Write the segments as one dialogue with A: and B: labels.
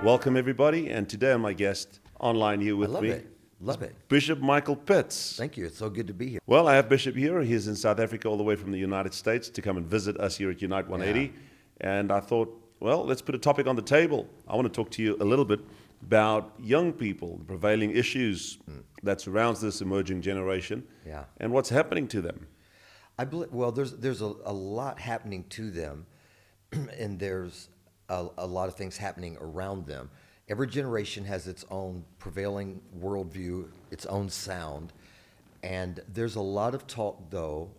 A: Welcome, everybody, and today I'm my guest online here with me.
B: Love it.
A: Bishop Michael Pitts.
B: Thank you. It's so good to be here.
A: Well, I have Bishop here. He's in South Africa all the way from the United States to come and visit us here at Unite 180. And I thought, well, let's put a topic on the table. I want to talk to you a little bit about young people, the prevailing issues that surrounds this emerging generation, and what's happening to them.
B: I believe, well, there's a lot happening to them, and there's a lot of things happening around them. Every generation has its own prevailing worldview, its own sound, and there's a lot of talk, though,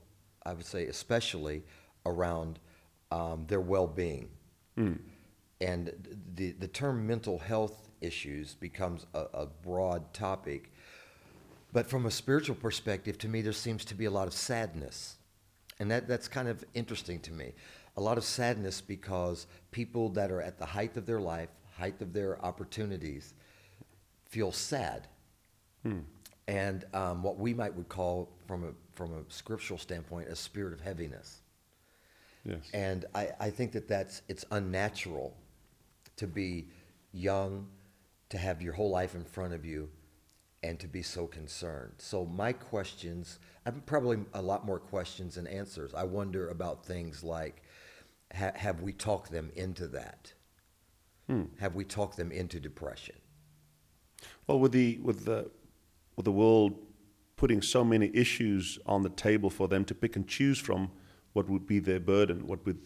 B: I would say especially around their well-being. And the term mental health issues becomes a broad topic. But from a spiritual perspective, to me, there seems to be a lot of sadness. And that's kind of interesting to me. A lot of sadness because people that are at the height of their life, height of their opportunities, feel sad. And what we would call, from a scriptural standpoint, a spirit of heaviness.
A: Yes.
B: And I think it's unnatural to be young, to have your whole life in front of you, and to be so concerned. So my questions, I've probably a lot more questions than answers. I wonder about things like, have we talked them into that? Have we talked them into depression?
A: Well, with the world putting so many issues on the table for them to pick and choose from, what would be their burden? What would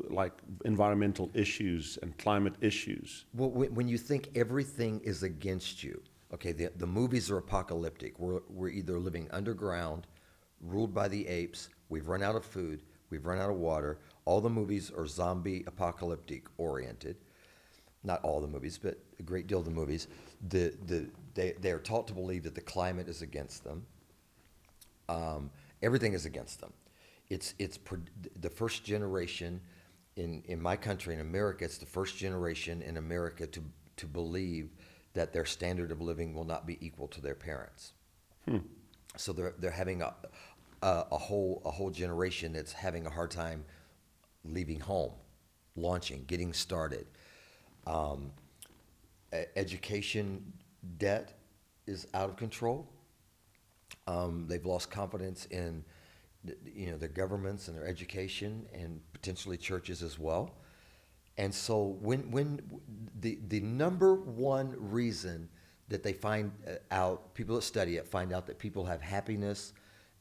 A: like environmental issues and climate issues?
B: Well, when you think everything is against you, okay, the movies are apocalyptic. We're either living underground, ruled by the apes. We've run out of food. We've run out of water. All the movies are zombie apocalyptic oriented. Not all the movies, but a great deal of the movies. They are taught to believe that the climate is against them. Everything is against them. It's the first generation in my country, in America. It's the first generation in America to believe that their standard of living will not be equal to their parents. So they're having a whole generation that's having a hard time leaving home, launching, getting started. Education debt is out of control. They've lost confidence in their governments and their education, and potentially churches as well. And so when the number one reason that they find out, people that study it find out that people have happiness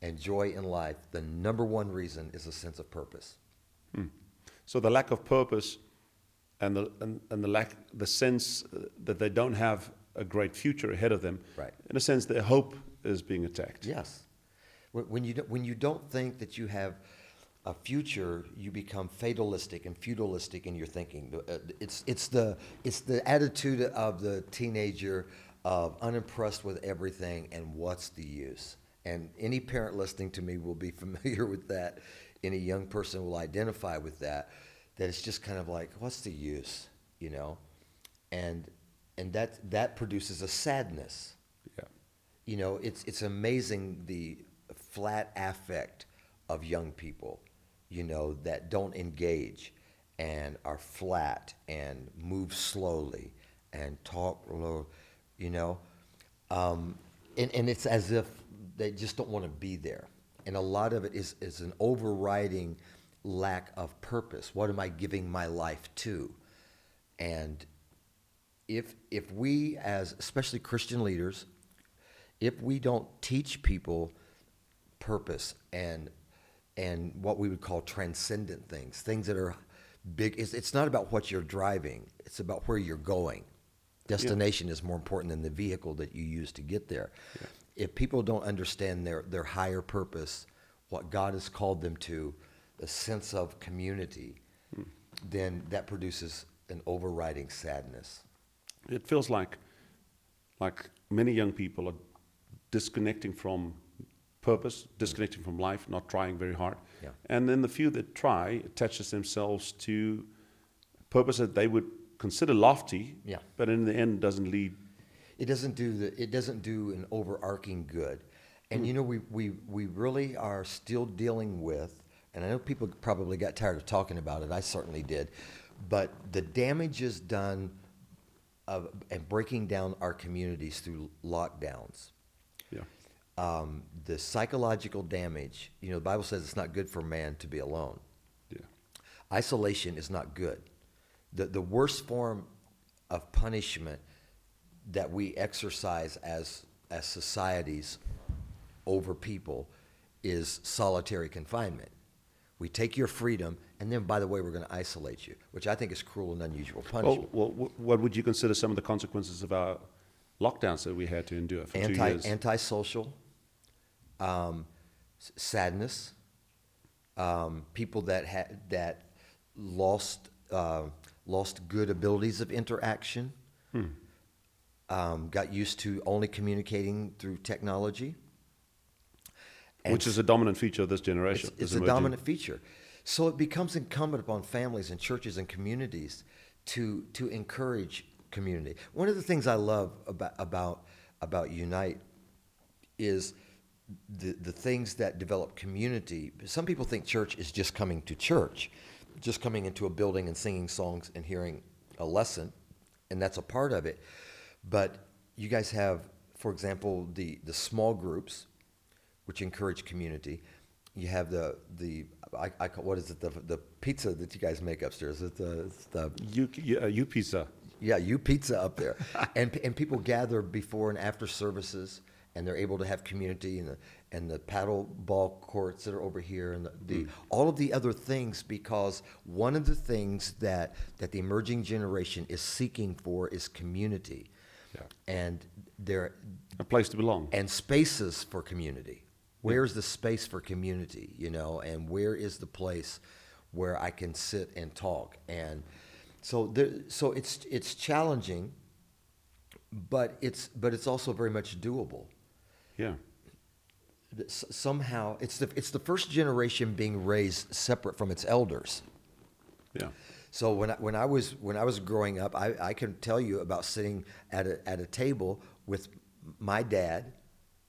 B: and joy in life, the number one reason is a sense of purpose.
A: So the lack of purpose and the sense that they don't have a great future ahead of them,
B: right?
A: In a sense, their hope is being attacked.
B: Yes. When you don't think that you have a future, you become fatalistic and feudalistic in your thinking. It's the attitude of the teenager of unimpressed with everything and what's the use. And any parent listening to me will be familiar with that. Any young person will identify with that. That it's just kind of like, what's the use, And that produces a sadness. Yeah. It's amazing the flat affect of young people, that don't engage and are flat and move slowly and talk low, and it's as if they just don't want to be there. And a lot of it is an overriding lack of purpose. What am I giving my life to? And if we, as especially Christian leaders, if we don't teach people purpose and what we would call transcendent things that are big, it's not about what you're driving, it's about where you're going. Destination is more important than the vehicle that you use to get there. Yeah. If people don't understand their higher purpose, what God has called them to, the sense of community, then that produces an overriding sadness.
A: It feels like many young people are disconnecting from purpose, disconnecting from life, not trying very hard.
B: Yeah.
A: And then the few that try attaches themselves to purpose that they would consider lofty, but in the end doesn't lead.
B: It doesn't do an overarching good. And we really are still dealing with, and I know people probably got tired of talking about it. I certainly did, but the damage is done and breaking down our communities through lockdowns.
A: Yeah.
B: The psychological damage. The Bible says it's not good for man to be alone.
A: Yeah.
B: Isolation is not good. The worst form of punishment that we exercise as societies over people is solitary confinement. We take your freedom, and then, by the way, we're going to isolate you, which I think is cruel and unusual punishment.
A: Well, what would you consider some of the consequences of our lockdowns that we had to endure for 2 years?
B: Antisocial, sadness, people that lost good abilities of interaction, got used to only communicating through technology.
A: Which is a dominant feature of this generation.
B: It's a dominant feature. So it becomes incumbent upon families and churches and communities to encourage community. One of the things I love about Unite is the things that develop community. Some people think church is just coming to church, just coming into a building and singing songs and hearing a lesson, and that's a part of it. But you guys have, for example, the small groups, which encourage community. You have I call, what is it, the pizza that you guys make upstairs? It's the
A: You pizza.
B: Yeah, you pizza up there, and people gather before and after services, and they're able to have community and the paddle ball courts that are over here and all of the other things, because one of the things that the emerging generation is seeking for is community, and
A: A place to belong.
B: and spaces for community. Where's the space for community, and where is the place where I can sit and talk? And so it's challenging, but it's also very much doable.
A: Yeah.
B: Somehow it's the first generation being raised separate from its elders.
A: Yeah.
B: So when I was growing up, I can tell you about sitting at a table with my dad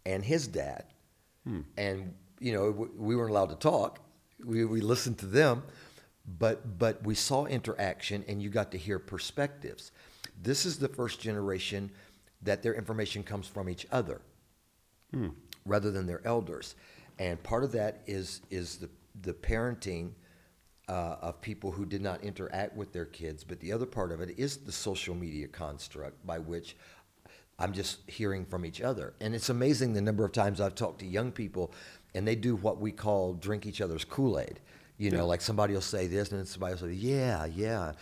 B: and his dad. And we weren't allowed to talk. We listened to them, but we saw interaction, and you got to hear perspectives. This is the first generation that their information comes from each other, rather than their elders, and part of that is the parenting of people who did not interact with their kids. But the other part of it is the social media construct by which I'm just hearing from each other. And it's amazing the number of times I've talked to young people, and they do what we call drink each other's Kool-Aid. Like somebody will say this, and then somebody will say, yeah.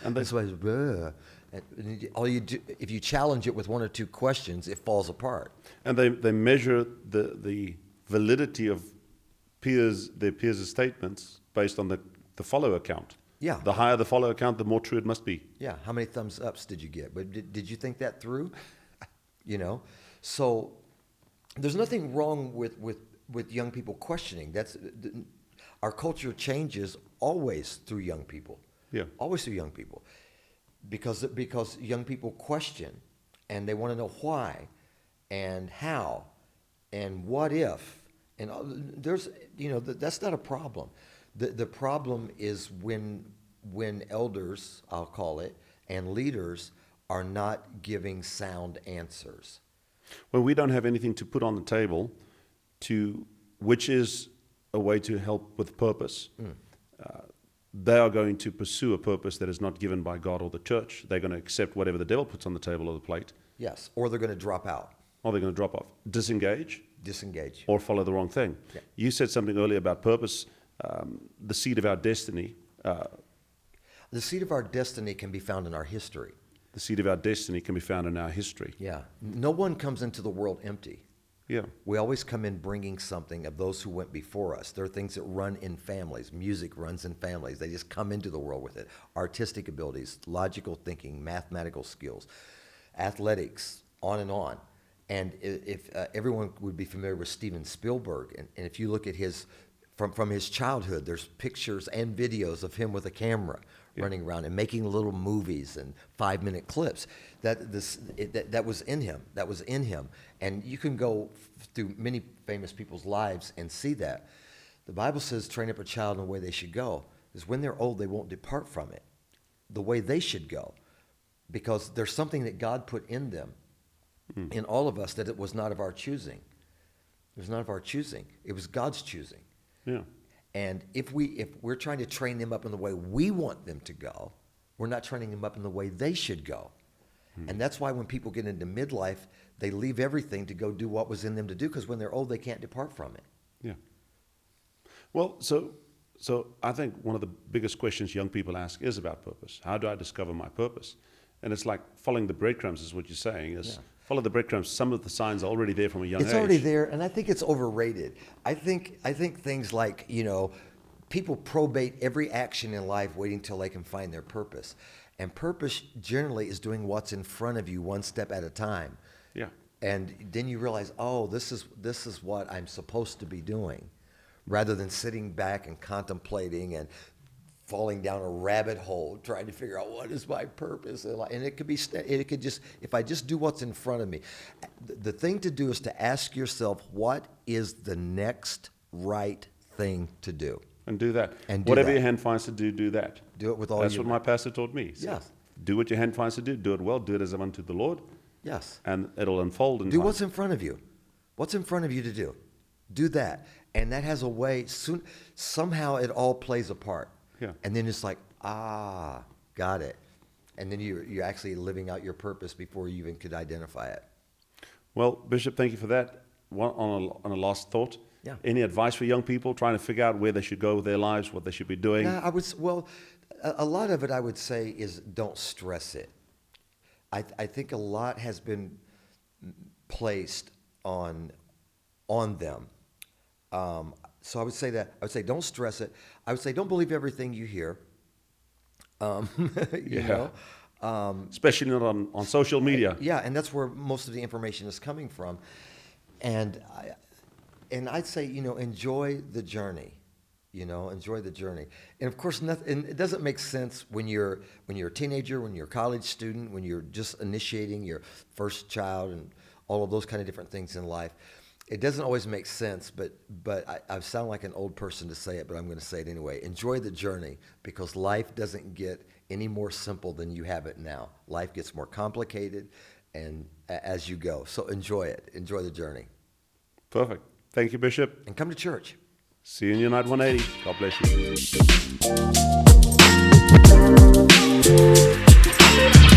B: And somebody's, bleh. And all you do, if you challenge it with one or two questions, it falls apart.
A: And they measure the validity of their peers' statements based on the follow count.
B: Yeah.
A: The higher the follow count, the more true it must be.
B: Yeah. How many thumbs ups did you get? But did you think that through? So there's nothing wrong with young people questioning. Our culture changes always through young people.
A: Yeah.
B: Always through young people, because young people question, and they want to know why, and how, and what if, and there's that's not a problem. The problem is when elders, I'll call it, and leaders are not giving sound answers.
A: When we don't have anything to put on the table, which is a way to help with purpose, they are going to pursue a purpose that is not given by God or the church. They're going to accept whatever the devil puts on the table or the plate.
B: Yes, or they're going to drop out.
A: Or they're going to drop off. Disengage.
B: Or
A: follow the wrong thing.
B: Yeah.
A: You said something earlier about purpose, the seed of our destiny.
B: The seed of our destiny can be found in our history.
A: The seed of our destiny can be found in our history.
B: Yeah. No one comes into the world empty.
A: Yeah.
B: We always come in bringing something of those who went before us. There are things that run in families. Music runs in families. They just come into the world with it. Artistic abilities, logical thinking, mathematical skills, athletics, on and on. And if everyone would be familiar with Steven Spielberg, and if you look at from his childhood, there's pictures and videos of him with a camera running around and making little movies and 5-minute clips. That was in him. And you can go through many famous people's lives and see that. The Bible says, train up a child in the way they should go. Because when they're old, they won't depart from it, the way they should go. Because there's something that God put in them, in all of us, that it was not of our choosing. It was not of our choosing. It was God's choosing.
A: Yeah.
B: And if we're trying to train them up in the way we want them to go, we're not training them up in the way they should go. And that's why when people get into midlife, they leave everything to go do what was in them to do, because when they're old, they can't depart from it.
A: Yeah. Well, so I think one of the biggest questions young people ask is about purpose. How do I discover my purpose? And it's like following the breadcrumbs is what you're saying, is follow the breadcrumbs. Some of the signs are already there from a young age.
B: It's already there, and I think it's overrated. I think things like, people probate every action in life waiting till they can find their purpose. And purpose generally is doing what's in front of you one step at a time.
A: Yeah.
B: And then you realize, oh, this is what I'm supposed to be doing, rather than sitting back and contemplating and falling down a rabbit hole trying to figure out what is my purpose. And it could just, if I just do what's in front of me. The thing to do is to ask yourself, what is the next right thing to do?
A: And do that.
B: And do
A: whatever
B: that.
A: your hand finds to do, do that.
B: Do it with all
A: That's
B: your
A: what my pastor taught me. He said,
B: Yes.
A: Do what your hand finds to do it well, do it as unto the Lord,
B: Yes.
A: and it'll unfold in
B: Do
A: time.
B: what's in front of you. What's in front of you to do? Do that. And that has a way, somehow it all plays a part.
A: Yeah.
B: And then it's like, got it. And then you're actually living out your purpose before you even could identify it.
A: Well, Bishop, thank you for that. On a last thought,
B: Yeah.
A: any advice for young people trying to figure out where they should go with their lives, what they should be doing?
B: Yeah, a lot of it I would say is don't stress it. I think a lot has been placed on them. So I would say that. I would say don't stress it. I would say don't believe everything you hear. You know?
A: Especially not on social media.
B: Yeah, and that's where most of the information is coming from. And I'd say, enjoy the journey. Enjoy the journey. And of course, and it doesn't make sense when you're a teenager, when you're a college student, when you're just initiating your first child and all of those kind of different things in life. It doesn't always make sense, but I sound like an old person to say it, but I'm going to say it anyway. Enjoy the journey, because life doesn't get any more simple than you have it now. Life gets more complicated and as you go. So enjoy it. Enjoy the journey.
A: Perfect. Thank you, Bishop.
B: And come to church.
A: See you in Unite 180. God bless you.